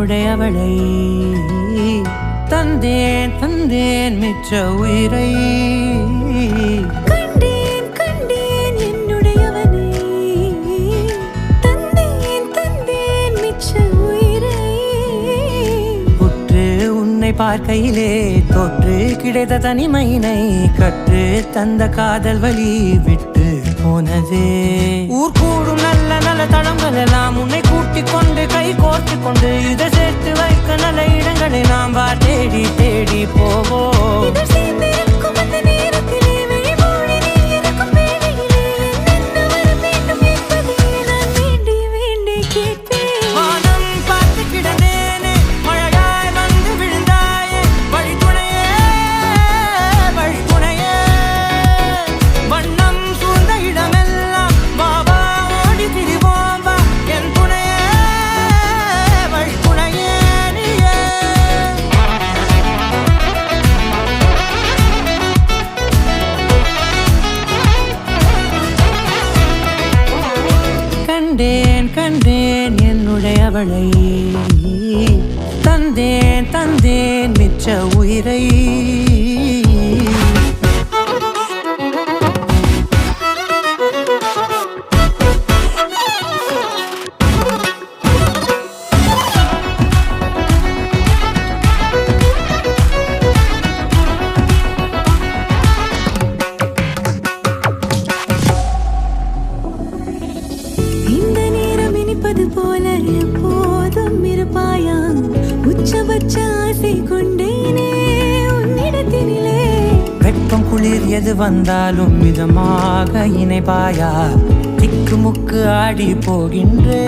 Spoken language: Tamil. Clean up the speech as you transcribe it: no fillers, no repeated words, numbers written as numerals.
என்னுடையவளை தந்தேன் தந்தேன் மிச்ச உயிரை கண்டேன் கண்டேன் என்னுடையவனை தந்தேன் தந்தேன் மிச்ச உயிரை உற்று உன்னை பார்க்கையிலே தொற்று கிடைத்த தனிமையினை கற்று தந்த காதல் வழி விட்டு போனதே ஊர் கூடும் நல்ல நல்ல தளங்கள் எல்லாம் உன்னை கூட்டிக் கொண்டு கை கோர்த்து கொண்டு இதை சேர்த்து வைக்க நல்ல இடங்களை நாம் வா தேடி தேடி போவோம் இதழ் சேர்ந்திருக்கும் அந்த நேரத்திலே விழிமூடி நீ இருக்கும் வேளையிலே என்ன வர வேண்டும் என்பதை நான் வேண்டி வேண்டி கேட்பேன் வானம் பார்த்து கிடந்தேனே மழையாய் வந்து விழுந்தாயே வழித்துணையே வழித்துணையே வண்ணம் சூழ்ந்த இடமெல்லாம் பாபா ஓடி திரிவோம் வா என் துணையே வழித்துணையே நீயே கண்டேன் கண்டேன் என்னுடையவளை தந்தேன் தந்தேன் மிச்ச உயிரை இந்த நேரம் இனிப்பது போல எப்போதும் இருப்பாயா உச்சபட்ச ஆசை கொண்டேனே உன்னிடத்தினிலே வெப்பம் குளிர் எது வந்தாலும் மிதமாக இணைப்பாயா திக்கு முக்கு ஆடி போகின்றே